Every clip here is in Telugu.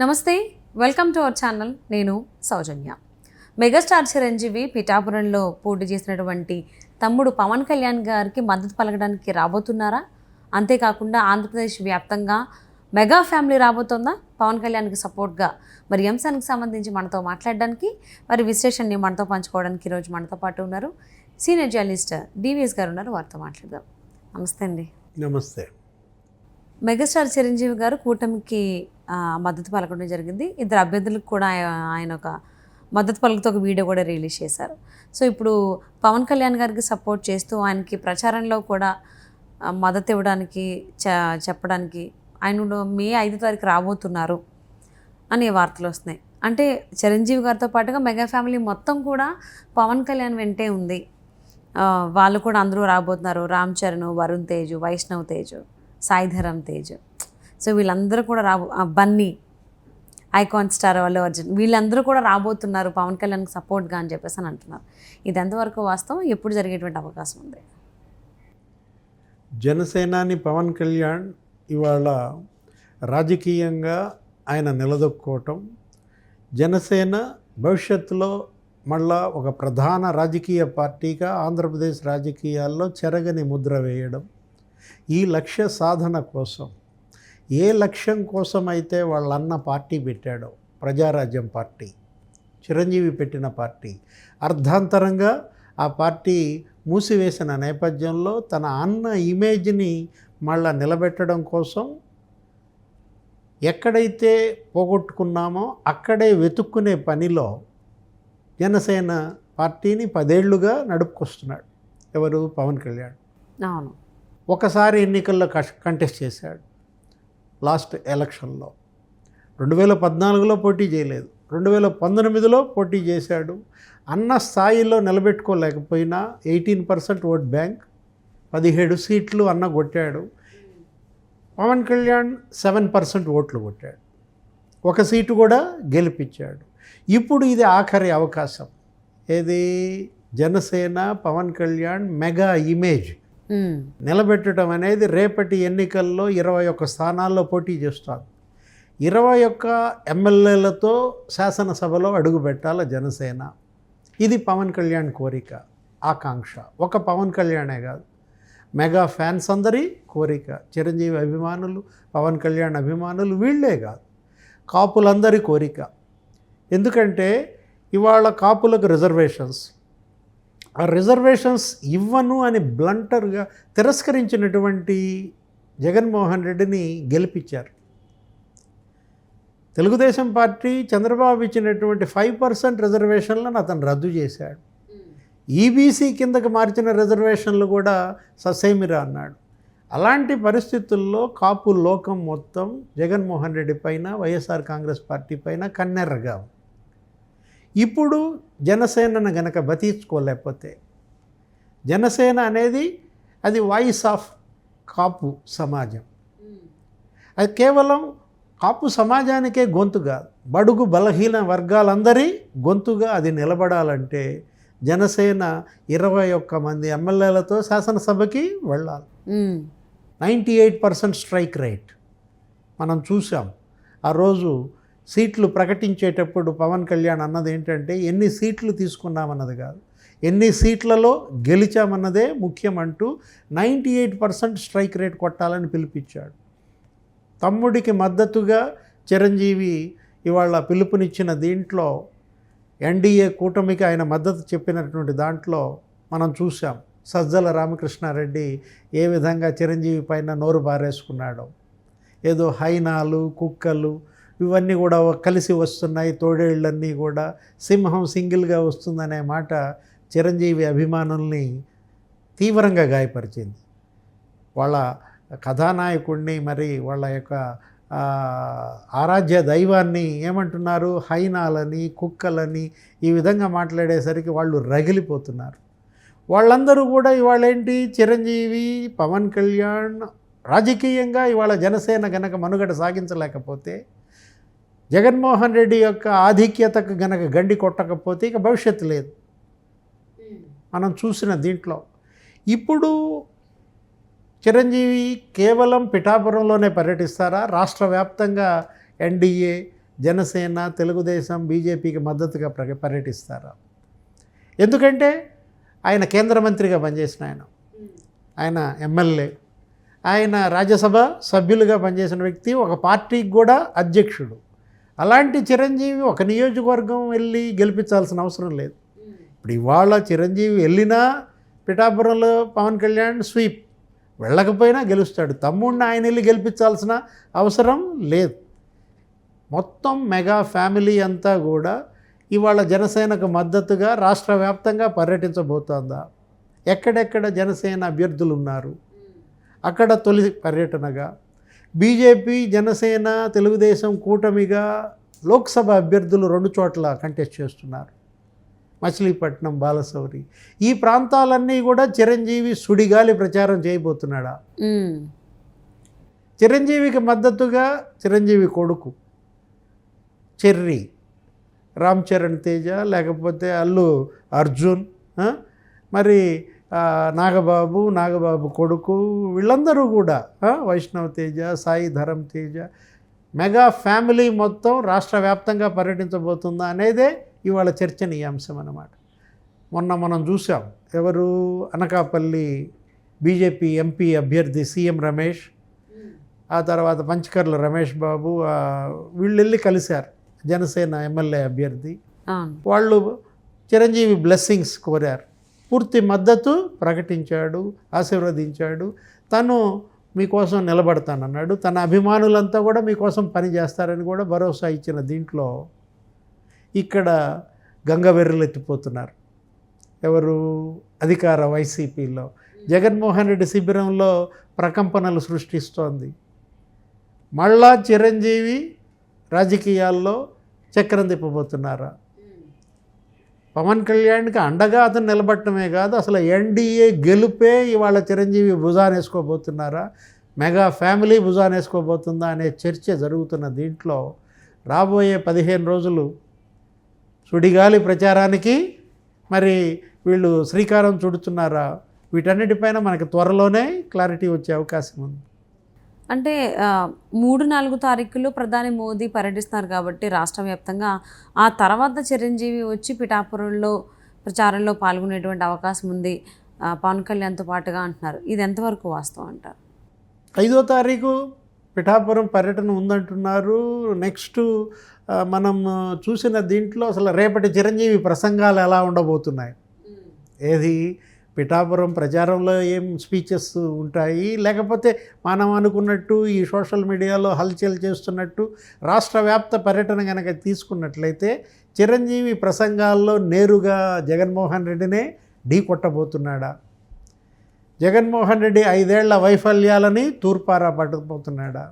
నమస్తే, వెల్కమ్ టు అవర్ ఛానల్. నేను సౌజన్య. మెగాస్టార్ చిరంజీవి పిఠాపురంలో పోటీ చేసినటువంటి తమ్ముడు పవన్ కళ్యాణ్ గారికి మద్దతు పలకడానికి రాబోతున్నారా? అంతేకాకుండా ఆంధ్రప్రదేశ్ వ్యాప్తంగా మెగా ఫ్యామిలీ రాబోతుందా పవన్ కళ్యాణ్కి సపోర్ట్గా? మరి ఈ అంశానికి సంబంధించి మనతో మాట్లాడడానికి, మరి విశ్లేషణని మనతో పంచుకోవడానికి ఈరోజు మనతో పాటు ఉన్నారు సీనియర్ జర్నలిస్ట్ డివిఎస్ గారు ఉన్నారు. వారితో మాట్లాడదాం. నమస్తే అండి. నమస్తే. మెగాస్టార్ చిరంజీవి గారు కూటమికి మద్దతు పలకడం జరిగింది. ఇద్దరు అభ్యర్థులకు కూడా ఆయన ఒక మద్దతు పలుకుతో ఒక వీడియో కూడా రిలీజ్ చేశారు. సో ఇప్పుడు పవన్ కళ్యాణ్ గారికి సపోర్ట్ చేస్తూ ఆయనకి ప్రచారంలో కూడా మద్దతు ఇవ్వడానికి చెప్పడానికి ఆయన మే 5 తారీఖు రాబోతున్నారు అనే వార్తలు వస్తున్నాయి. అంటే చిరంజీవి గారితో పాటుగా మెగా ఫ్యామిలీ మొత్తం కూడా పవన్ కళ్యాణ్ వెంటే ఉంది. వాళ్ళు కూడా అందరూ రాబోతున్నారు. రామ్ చరణ్, వరుణ్ తేజ్, వైష్ణవ్ తేజ్, సాయిధరమ్ తేజ్, సో వీళ్ళందరూ కూడా బన్నీ, ఐకాన్ స్టార్ అల్లు అర్జున్, వీళ్ళందరూ కూడా రాబోతున్నారు పవన్ కళ్యాణ్కి సపోర్ట్గా అని చెప్పేసి అని అంటున్నారు. ఇది ఎంతవరకు వాస్తవం? ఎప్పుడు జరిగేటువంటి అవకాశం ఉంది? జనసేనాని పవన్ కళ్యాణ్ ఇవాళ రాజకీయంగా ఆయన నిలదొక్కుకోవటం, జనసేన భవిష్యత్తులో మళ్ళా ఒక ప్రధాన రాజకీయ పార్టీగా ఆంధ్రప్రదేశ్ రాజకీయాల్లో చెరగని ముద్ర వేయడం, ఈ లక్ష్య సాధన కోసం, ఏ లక్ష్యం కోసం అయితే వాళ్ళన్న పార్టీ పెట్టాడో, ప్రజారాజ్యం పార్టీ, చిరంజీవి పెట్టిన పార్టీ, అర్ధాంతరంగా ఆ పార్టీ మూసివేసిన నేపథ్యంలో తన అన్న ఇమేజ్ని మళ్ళా నిలబెట్టడం కోసం ఎక్కడైతే పోగొట్టుకున్నామో అక్కడే వెతుక్కునే పనిలో జనసేన పార్టీని 10 ఏళ్లుగా నడుపుకొస్తున్నాడు. ఎవరు? పవన్ కళ్యాణ్. అవును. ఒకసారి ఎన్నికల్లో కంటెస్ట్ చేశాడు. లాస్ట్ ఎలక్షన్లో 2014లో పోటీ చేయలేదు, 2019లో పోటీ చేశాడు. అన్న స్థాయిలో నిలబెట్టుకోలేకపోయినా 18% ఓట్ బ్యాంక్, 17 సీట్లు అన్న కొట్టాడు. పవన్ కళ్యాణ్ 7% ఓట్లు కొట్టాడు, ఒక సీటు కూడా గెలిపించాడు. ఇప్పుడు ఇది ఆఖరి అవకాశం. ఏది? జనసేన పవన్ కళ్యాణ్ మెగా ఇమేజ్ నిలబెట్టడం అనేది రేపటి ఎన్నికల్లో 21 స్థానాల్లో పోటీ చేస్తారు. 21 ఎమ్మెల్యేలతో శాసనసభలో అడుగుపెట్టాల జనసేన. ఇది పవన్ కళ్యాణ్ కోరిక, ఆకాంక్ష. ఒక పవన్ కళ్యాణే కాదు, మెగా ఫ్యాన్స్ అందరి కోరిక. చిరంజీవి అభిమానులు, పవన్ కళ్యాణ్ అభిమానులు వీళ్ళే కాదు, కాపులందరి కోరిక. ఎందుకంటే ఇవాళ కాపులకు రిజర్వేషన్స్, ఆ రిజర్వేషన్స్ ఇవ్వను అని బ్లంటర్గా తిరస్కరించినటువంటి జగన్మోహన్ రెడ్డిని గెలిపించారు. తెలుగుదేశం పార్టీ చంద్రబాబు ఇచ్చినటువంటి 5% రిజర్వేషన్లను అతను రద్దు చేశాడు. ఈబీసీ కిందకు మార్చిన రిజర్వేషన్లు కూడా ససేమిరా అన్నాడు. అలాంటి పరిస్థితుల్లో కాపు లోకం మొత్తం జగన్మోహన్ రెడ్డి పైన, వైఎస్ఆర్ కాంగ్రెస్ పార్టీ పైన కన్నెర్రగా. ఇప్పుడు జనసేనను గనక బతికించుకోలేకపోతే, జనసేన అనేది అది వాయిస్ ఆఫ్ కాపు సమాజం, అది కేవలం కాపు సమాజానికే గొంతుగా, బడుగు బలహీన వర్గాలందరి గొంతుగా అది నిలబడాలంటే జనసేన 21 మంది ఎమ్మెల్యేలతో శాసనసభకి వెళ్ళాలి. 98% స్ట్రైక్ రేట్ మనం చూసాం. ఆ రోజు సీట్లు ప్రకటించేటప్పుడు పవన్ కళ్యాణ్ అన్నది ఏంటంటే ఎన్ని సీట్లు తీసుకున్నామన్నది కాదు, ఎన్ని సీట్లలో గెలిచామన్నదే ముఖ్యమంటూ 98% స్ట్రైక్ రేట్ కొట్టాలని పిలుపునిచ్చాడు. తమ్ముడికి మద్దతుగా చిరంజీవి ఇవాళ పిలుపునిచ్చిన దీంట్లో, ఎన్డీఏ కూటమికి ఆయన మద్దతు చెప్పినటువంటి దాంట్లో మనం చూసాం సజ్జల రామకృష్ణారెడ్డి ఏ విధంగా చిరంజీవి పైన నోరు బారేసుకున్నాడో. ఏదో హైనాలు, కుక్కలు ఇవన్నీ కూడా కలిసి వస్తున్నాయి, తోడేళ్ళన్నీ కూడా, సింహం సింగిల్గా వస్తుందనే మాట చిరంజీవి అభిమానుల్ని తీవ్రంగా గాయపరిచింది. వాళ్ళ కథానాయకుడిని, మరి వాళ్ళ యొక్క ఆరాధ్య దైవాన్ని ఏమంటున్నారు? హైనాలని, కుక్కలని ఈ విధంగా మాట్లాడేసరికి వాళ్ళు రగిలిపోతున్నారు. వాళ్ళందరూ కూడా ఇవాళ ఏంటి? చిరంజీవి, పవన్ కళ్యాణ్ రాజకీయంగా ఇవాళ జనసేన గనక మనుగడ సాగించలేకపోతే, జగన్మోహన్ రెడ్డి యొక్క ఆధిక్యతకు గనక గండి కొట్టకపోతే ఇక భవిష్యత్తు లేదు. మనం చూసిన దీంట్లో ఇప్పుడు చిరంజీవి కేవలం పిఠాపురంలోనే పర్యటిస్తారా? రాష్ట్ర వ్యాప్తంగా ఎన్డీఏ జనసేన, తెలుగుదేశం, బీజేపీకి మద్దతుగా పర్యటిస్తారా? ఎందుకంటే ఆయన కేంద్ర మంత్రిగా పనిచేసిన ఆయన ఎమ్మెల్యే, ఆయన రాజ్యసభ సభ్యులుగా పనిచేసిన వ్యక్తి, ఒక పార్టీకి కూడా అధ్యక్షుడు. అలాంటి చిరంజీవి ఒక నియోజకవర్గం వెళ్ళి గెలిపించాల్సిన అవసరం లేదు. ఇప్పుడు ఇవాళ చిరంజీవి వెళ్ళినా పిఠాపురంలో పవన్ కళ్యాణ్ స్వీప్, వెళ్ళకపోయినా గెలుస్తాడు. తమ్ముడిని ఆయన వెళ్ళి గెలిపించాల్సిన అవసరం లేదు. మొత్తం మెగా ఫ్యామిలీ అంతా కూడా ఇవాళ జనసేనకు మద్దతుగా రాష్ట్ర వ్యాప్తంగా పర్యటించబోతోందా? ఎక్కడెక్కడ జనసేన అభ్యర్థులు ఉన్నారు అక్కడ తొలి పర్యటనగా, బీజేపీ, జనసేన, తెలుగుదేశం కూటమిగా లోక్సభ అభ్యర్థులు 2 చోట్ల కంటెస్ట్ చేస్తున్నారు. మచిలీపట్నం, బాలసౌరి, ఈ ప్రాంతాలన్నీ కూడా చిరంజీవి సుడిగాలి ప్రచారం చేయబోతున్నాడా? చిరంజీవికి మద్దతుగా చిరంజీవి కొడుకు చెర్రీ, రామ్ చరణ్ తేజ, లేకపోతే అల్లు అర్జున్, మరి నాగబాబు కొడుకు, వీళ్ళందరూ కూడా, వైష్ణవ్ తేజ, సాయి ధరమ్ తేజ, మెగా ఫ్యామిలీ మొత్తం రాష్ట్ర వ్యాప్తంగా పర్యటించబోతుందా అనేదే ఇవాళ చర్చనీయాంశం అన్నమాట. మనం చూసాం, ఎవరు, అనకాపల్లి బీజేపీ ఎంపీ అభ్యర్థి సీఎం రమేష్, ఆ తర్వాత పంచకర్ల రమేష్ బాబు, వీళ్ళు వెళ్ళి కలిశారు జనసేన ఎమ్మెల్యే అభ్యర్థి. వాళ్ళు చిరంజీవి బ్లెస్సింగ్స్ కోరారు, పూర్తి మద్దతు ప్రకటించాడు, ఆశీర్వదించాడు. తను మీకోసం నిలబడతానన్నాడు, తన అభిమానులంతా కూడా మీకోసం పనిచేస్తారని కూడా భరోసా ఇచ్చిన దీంట్లో ఇక్కడ గంగవెర్రలు ఎత్తిపోతున్నారు. ఎవరు, అధికార వైసీపీలో జగన్మోహన్ రెడ్డి శిబిరంలో ప్రకంపనలు సృష్టిస్తోంది. మళ్ళా చిరంజీవి రాజకీయాల్లో చక్రం తిప్పబోతున్నారా? పవన్ కళ్యాణ్కి అండగా అతను నిలబడటమే కాదు, అసలు ఎన్డీఏ గెలుపే ఇవాళ చిరంజీవి భుజానేసుకోబోతున్నారా, మెగా ఫ్యామిలీ భుజానేసుకోబోతుందా అనే చర్చ జరుగుతున్న దీంట్లో రాబోయే 15 రోజులు సుడిగాలి ప్రచారానికి మరి వీళ్ళు శ్రీకారం చుడుతున్నారా? వీటన్నిటిపైన మనకి త్వరలోనే క్లారిటీ వచ్చే అవకాశం ఉంది. అంటే 3-4 తారీఖుల్లో ప్రధాని మోదీ పర్యటిస్తున్నారు కాబట్టి రాష్ట్ర వ్యాప్తంగా, ఆ తర్వాత చిరంజీవి వచ్చి పిఠాపురంలో ప్రచారంలో పాల్గొనేటువంటి అవకాశం ఉంది పవన్ కళ్యాణ్తో పాటుగా అంటున్నారు. ఇది ఎంతవరకు వాస్తవం అంటారు? 5వ తారీఖు పిఠాపురం పర్యటన ఉందంటున్నారు. నెక్స్ట్ మనం చూసిన దీంట్లో అసలు రేపటి చిరంజీవి ప్రసంగాలు ఎలా ఉండబోతున్నాయి, ఏది పిఠాపురం ప్రచారంలో ఏం స్పీచెస్ ఉంటాయి, లేకపోతే మనం అనుకున్నట్టు ఈ సోషల్ మీడియాలో హల్చల్ చేస్తున్నట్టు రాష్ట్ర వ్యాప్త పర్యటన కనుక తీసుకున్నట్లయితే చిరంజీవి ప్రసంగాల్లో నేరుగా జగన్మోహన్ రెడ్డినే ఢీ కొట్టబోతున్నాడా? జగన్మోహన్ రెడ్డి 5 ఏళ్ల వైఫల్యాలని తూర్పారా పట్టబోతున్నాడా?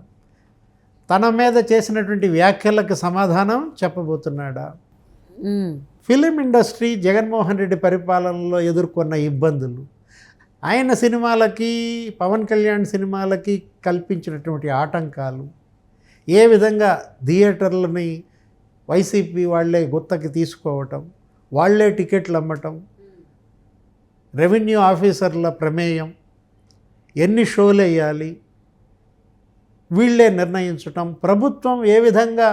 తన మీద చేసినటువంటి వ్యాఖ్యలకు సమాధానం చెప్పబోతున్నాడా? ఫిలిం ఇండస్ట్రీ జగన్మోహన్ రెడ్డి పరిపాలనలో ఎదుర్కొన్న ఇబ్బందులు, ఆయన సినిమాలకి, పవన్ కళ్యాణ్ సినిమాలకి కల్పించినటువంటి ఆటంకాలు, ఏ విధంగా థియేటర్లని వైసీపీ వాళ్ళే గుత్తకి తీసుకోవటం, వాళ్ళే టికెట్లు అమ్మటం, రెవెన్యూ ఆఫీసర్ల ప్రమేయం, ఎన్ని షోలు వేయాలి వీళ్ళే నిర్ణయించటం, ప్రభుత్వం ఏ విధంగా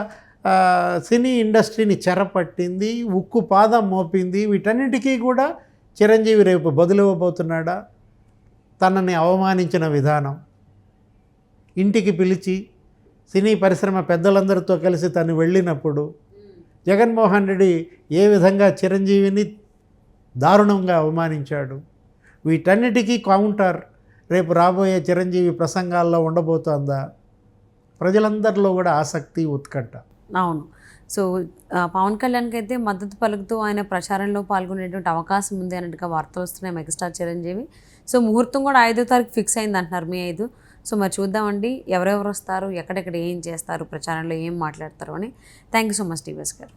సినీ ఇండస్ట్రీని చెరపట్టింది, ఉక్కు పాదం మోపింది, వీటన్నిటికీ కూడా చిరంజీవి రేపు బదులివ్వబోతున్నాడా? తనని అవమానించిన విధానం, ఇంటికి పిలిచి సినీ పరిశ్రమ పెద్దలందరితో కలిసి తను వెళ్ళినప్పుడు జగన్మోహన్ రెడ్డి ఏ విధంగా చిరంజీవిని దారుణంగా అవమానించాడు, వీటన్నిటికీ కౌంటర్ రేపు రాబోయే చిరంజీవి ప్రసంగాల్లో ఉండబోతోందా? ప్రజలందరిలో కూడా ఆసక్తి, ఉత్కంఠ. అవును. సో పవన్ కళ్యాణ్కి అయితే మద్దతు పలుకుతూ ఆయన ప్రచారంలో పాల్గొనేటువంటి అవకాశం ఉంది అన్నట్టుగా వార్తలు వస్తున్నాయి మెగాస్టార్ చిరంజీవి. సో ముహూర్తం కూడా 5వ తారీఖు ఫిక్స్ అయింది అంటున్నారు, May 5. సో మరి చూద్దామండి ఎవరెవరు వస్తారు, ఎక్కడెక్కడ ఏం చేస్తారు, ప్రచారంలో ఏం మాట్లాడతారు అని. Thank you so much TVS గారు.